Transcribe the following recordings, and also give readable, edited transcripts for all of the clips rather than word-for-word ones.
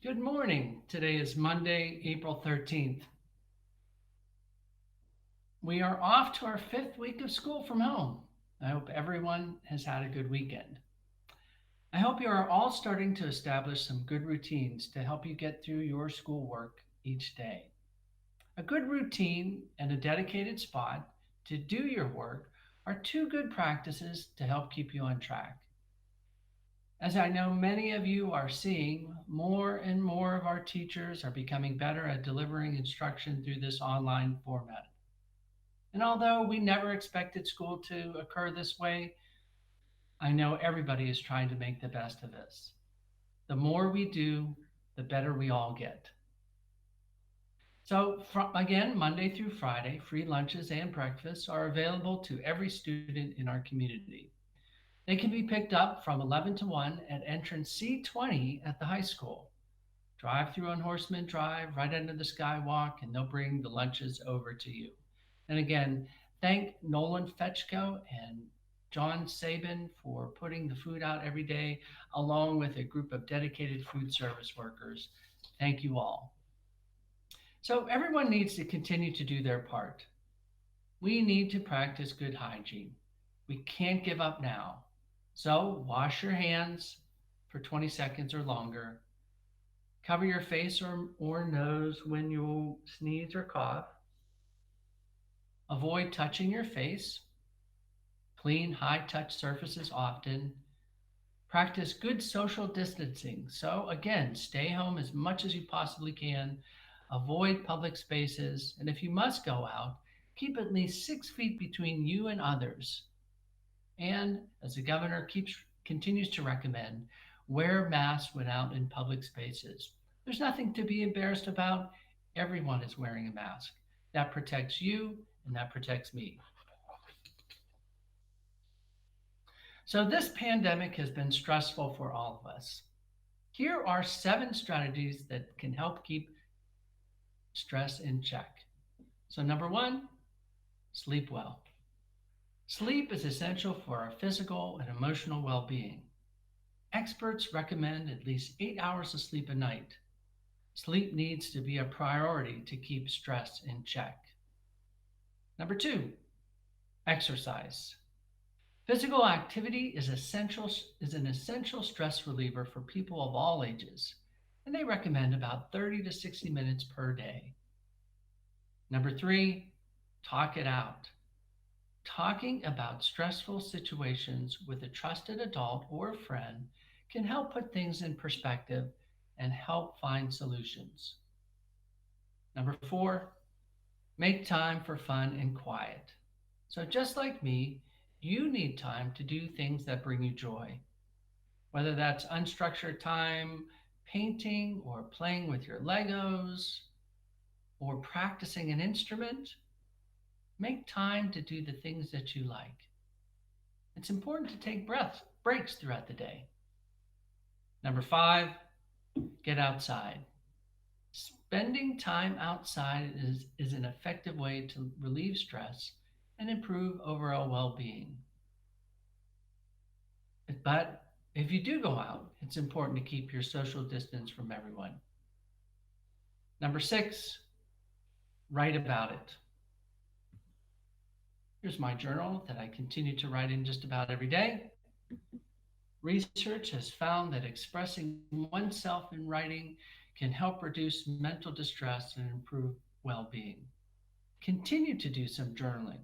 Good morning. Today is Monday, April 13th. We are off to our fifth week of school from home. I hope everyone has had a good weekend. I hope you are all starting to establish some good routines to help you get through your schoolwork each day. A good routine and a dedicated spot to do your work are two good practices to help keep you on track. As I know many of you are seeing, more and more of our teachers are becoming better at delivering instruction through this online format. And although we never expected school to occur this way, I know everybody is trying to make the best of this. The more we do, the better we all get. So, again, Monday through Friday, free lunches and breakfasts are available to every student in our community. They can be picked up from 11 to 1 at entrance C20 at the high school. Drive through on Horseman Drive, right under the Skywalk, and they'll bring the lunches over to you. And again, thank Nolan Fetchko and John Sabin for putting the food out every day, along with a group of dedicated food service workers. Thank you all. So, everyone needs to continue to do their part. We need to practice good hygiene. We can't give up now. So, wash your hands for 20 seconds or longer. Cover your face or nose when you sneeze or cough. Avoid touching your face. Clean high touch surfaces often. Practice good social distancing. So, again, stay home as much as you possibly can. Avoid public spaces. And if you must go out, keep at least 6 feet between you and others. And as the governor continues to recommend, wear masks when out in public spaces. There's nothing to be embarrassed about. Everyone is wearing a mask. That protects you and that protects me. So, this pandemic has been stressful for all of us. Here are 7 strategies that can help keep stress in check. So, number one, sleep well. Sleep is essential for our physical and emotional well being. Experts recommend at least 8 hours of sleep a night. Sleep needs to be a priority to keep stress in check. Number two, exercise. Physical activity is an essential stress reliever for people of all ages, and they recommend about 30 to 60 minutes per day. Number three, talk it out. Talking about stressful situations with a trusted adult or friend can help put things in perspective and help find solutions. Number four, make time for fun and quiet. So, just like me, you need time to do things that bring you joy, whether that's unstructured time, painting, or playing with your Legos, or practicing an instrument. Make time to do the things that you like. It's important to take breaks throughout the day. Number five, get outside. Spending time outside is an effective way to relieve stress and improve overall well being. But if you do go out, it's important to keep your social distance from everyone. Number six, write about it. Here's my journal that I continue to write in just about every day. Research has found that expressing oneself in writing can help reduce mental distress and improve well being. Continue to do some journaling.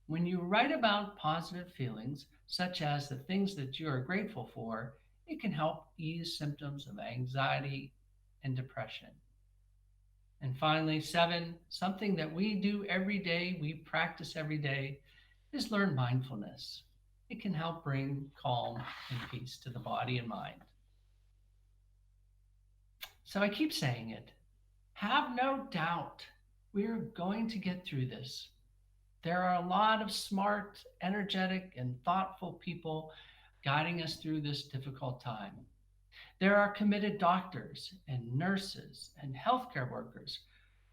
When you write about positive feelings, such as the things that you are grateful for, it can help ease symptoms of anxiety and depression. And finally, seven, something that we do every day, we practice every day, is learn mindfulness. It can help bring calm and peace to the body and mind. So I keep saying it. Have no doubt we're going to get through this. There are a lot of smart, energetic, and thoughtful people guiding us through this difficult time. There are committed doctors and nurses and healthcare workers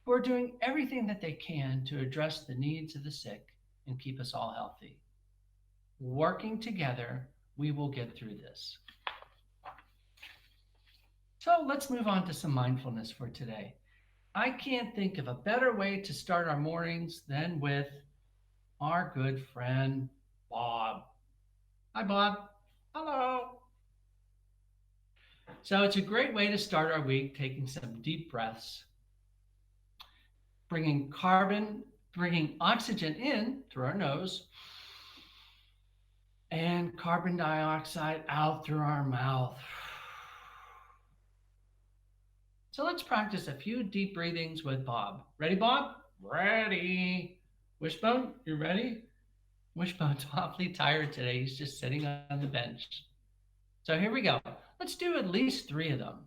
who are doing everything that they can to address the needs of the sick and keep us all healthy. Working together, we will get through this. So let's move on to some mindfulness for today. I can't think of a better way to start our mornings than with our good friend, Bob. Hi, Bob. Hello. So it's a great way to start our week, taking some deep breaths, bringing oxygen in through our nose and carbon dioxide out through our mouth. So let's practice a few deep breathings with Bob. Ready, Bob? Ready. Wishbone, you ready? Wishbone's awfully tired today. He's just sitting on the bench. So here we go. Let's do at least three of them.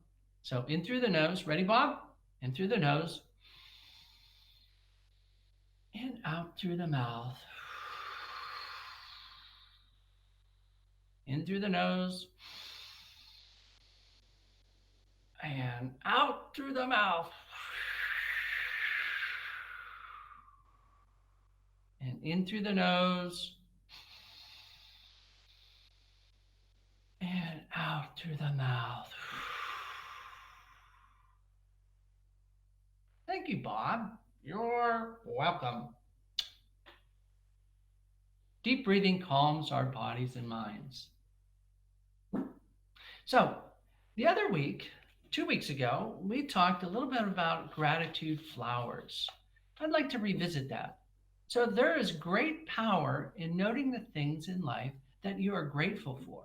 So in through the nose. Ready, Bob? In through the nose and out through the mouth. In through the nose and out through the mouth. And in through the nose and out through the mouth. Thank you, Bob. You're welcome. Deep breathing calms our bodies and minds. So, the other week, 2 weeks ago, we talked a little bit about gratitude flowers. I'd like to revisit that. So, there is great power in noting the things in life that you are grateful for.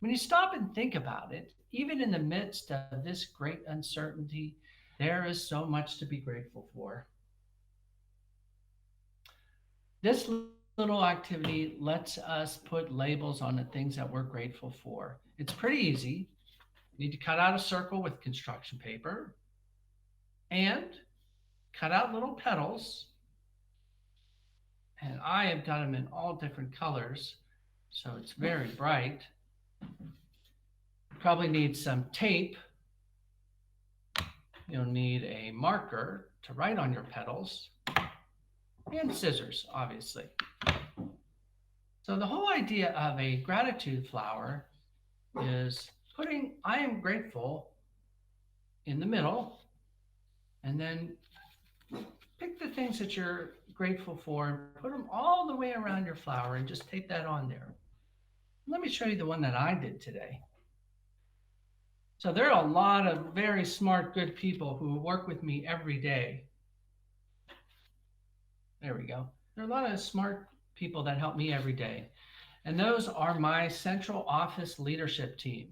When you stop and think about it, even in the midst of this great uncertainty, there is so much to be grateful for. This little activity lets us put labels on the things that we're grateful for. It's pretty easy. You need to cut out a circle with construction paper and cut out little petals. And I have got them in all different colors, so it's very bright. Probably need some tape. You'll need a marker to write on your petals and scissors, obviously. So the whole idea of a gratitude flower is putting I am grateful in the middle, and then pick the things that you're grateful for and put them all the way around your flower and just tape that on there. Let me show you the one that I did today. So there are a lot of very smart, good people who work with me every day. There we go. There are a lot of smart people that help me every day. And those are my central office leadership team.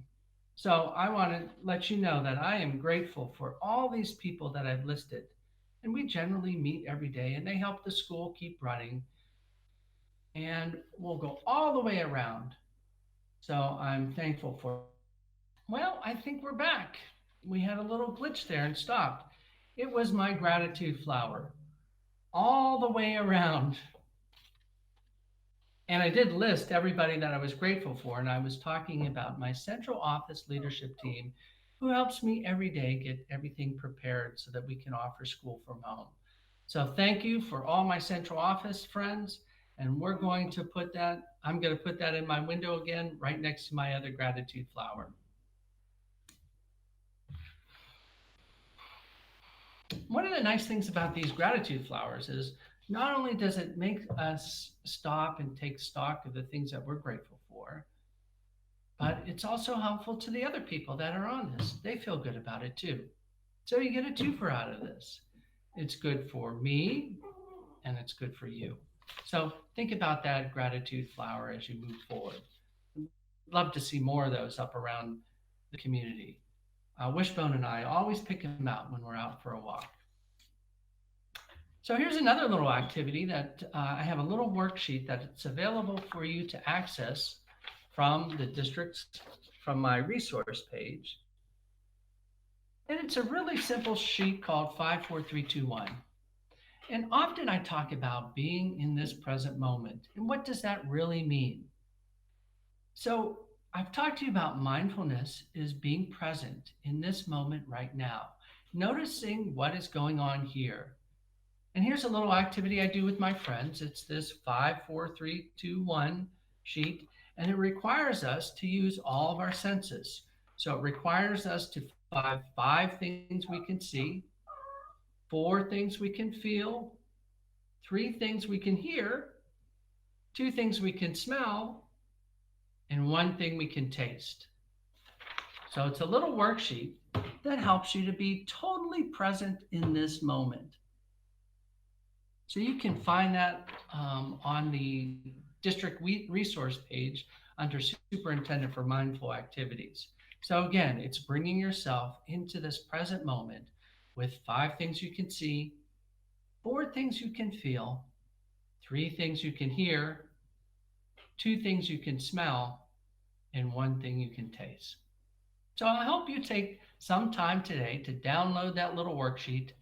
So I want to let you know that I am grateful for all these people that I've listed. And we generally meet every day and they help the school keep running. And we'll go all the way around. So I'm thankful for. Well, I think we're back. We had a little glitch there and stopped. It was my gratitude flower all the way around. And I did list everybody that I was grateful for. And I was talking about my central office leadership team who helps me every day get everything prepared so that we can offer school from home. So thank you for all my central office friends. And we're going to put that, I'm going to put that in my window again, right next to my other gratitude flower. One of the nice things about these gratitude flowers is not only does it make us stop and take stock of the things that we're grateful for, but it's also helpful to the other people that are on this. They feel good about it too. So you get a twofer out of this. It's good for me and it's good for you. So think about that gratitude flower as you move forward. Love to see more of those up around the community. Wishbone and I always pick them out when we're out for a walk. So here's another little activity that I have a little worksheet that it's available for you to access from the districts, from my resource page. And it's a really simple sheet called 54321. And often I talk about being in this present moment. And what does that really mean? So I've talked to you about mindfulness is being present in this moment right now, noticing what is going on here. And here's a little activity I do with my friends. It's this 54321 sheet, and it requires us to use all of our senses. So it requires us to five things we can see, four things we can feel, three things we can hear, two things we can smell, and one thing we can taste. So it's a little worksheet that helps you to be totally present in this moment. So you can find that on the district resource page under Superintendent for Mindful Activities. So again, it's bringing yourself into this present moment with five things you can see, four things you can feel, three things you can hear, two things you can smell, and one thing you can taste. So I hope you take some time today to download that little worksheet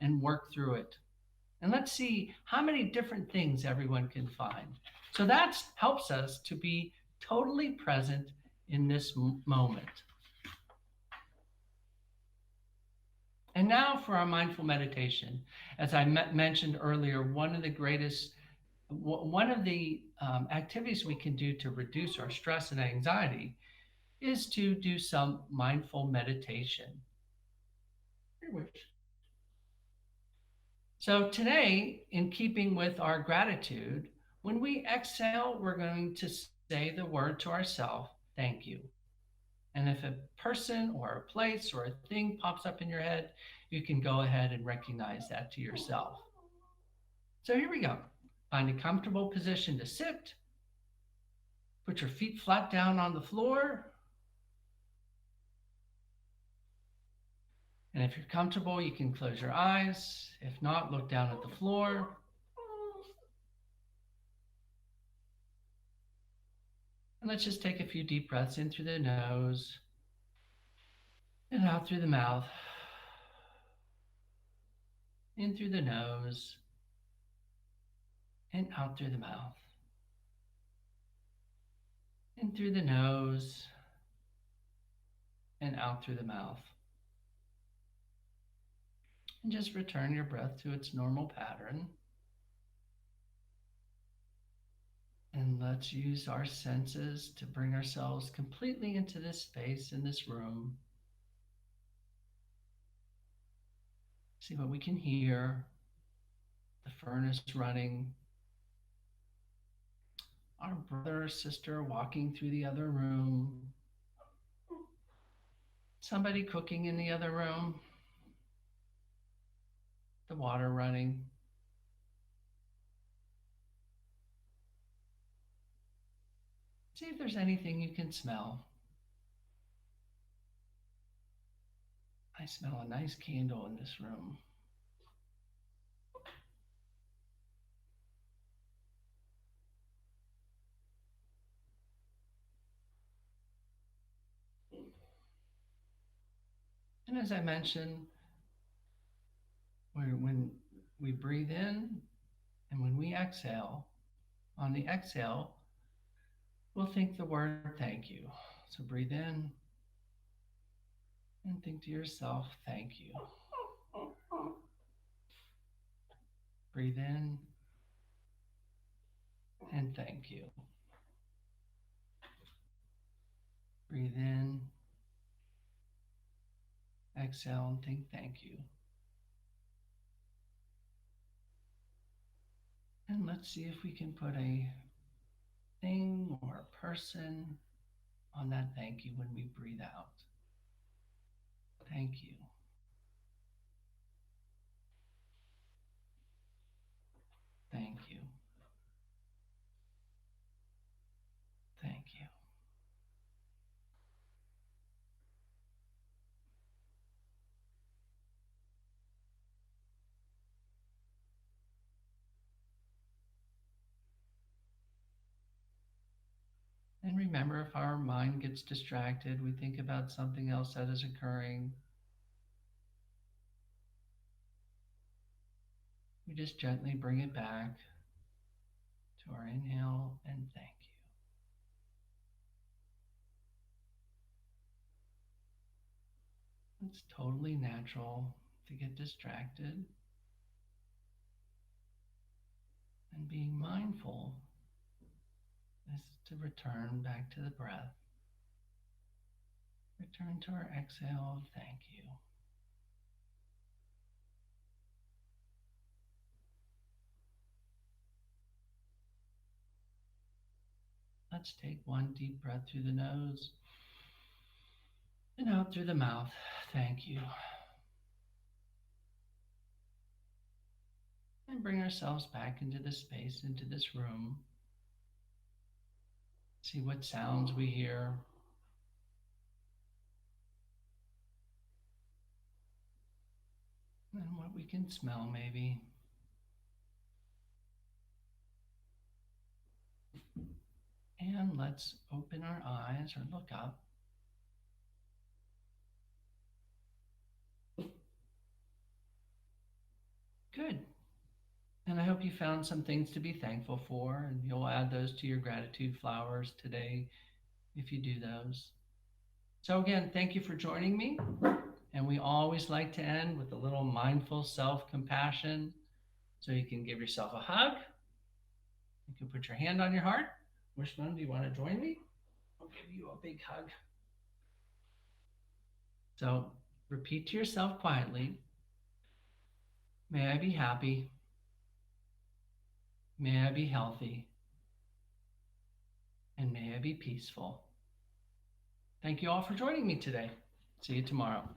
and work through it. And let's see how many different things everyone can find. So that helps us to be totally present in this moment. And now for our mindful meditation. As I mentioned earlier, one of the activities we can do to reduce our stress and anxiety is to do some mindful meditation. So today, in keeping with our gratitude, when we exhale, we're going to say the word to ourselves, thank you. And if a person or a place or a thing pops up in your head, you can go ahead and recognize that to yourself. So here we go. Find a comfortable position to sit. Put your feet flat down on the floor. And if you're comfortable, you can close your eyes. If not, look down at the floor. And let's just take a few deep breaths in through the nose and out through the mouth. In through the nose and out through the mouth. In through the nose and out through the mouth. And just return your breath to its normal pattern. And let's use our senses to bring ourselves completely into this space, in this room. See what we can hear. The furnace running. Our brother or sister walking through the other room. Somebody cooking in the other room. The water running. See if there's anything you can smell. I smell a nice candle in this room. And as I mentioned, when we breathe in and when we exhale, on the exhale, we'll think the word thank you. So breathe in and think to yourself, thank you. Breathe in and thank you. Breathe in, exhale, and think thank you. And let's see if we can put a thing or a person on that thank you when we breathe out. Thank you. Thank you. Thank you. And remember, if our mind gets distracted, we think about something else that is occurring. We just gently bring it back to our inhale and thank you. It's totally natural to get distracted. And being mindful is to return back to the breath. Return to our exhale. Thank you. Let's take one deep breath through the nose and out through the mouth. Thank you. And bring ourselves back into this space, into this room. See what sounds we hear. And what we can smell, maybe. And let's open our eyes or look up. Good. And I hope you found some things to be thankful for, and you'll add those to your gratitude flowers today if you do those. So, again, thank you for joining me. And we always like to end with a little mindful self compassion. So, you can give yourself a hug. You can put your hand on your heart. Which one do you want to join me? I'll give you a big hug. So, repeat to yourself quietly. May I be happy. May I be healthy. And may I be peaceful. Thank you all for joining me today. See you tomorrow.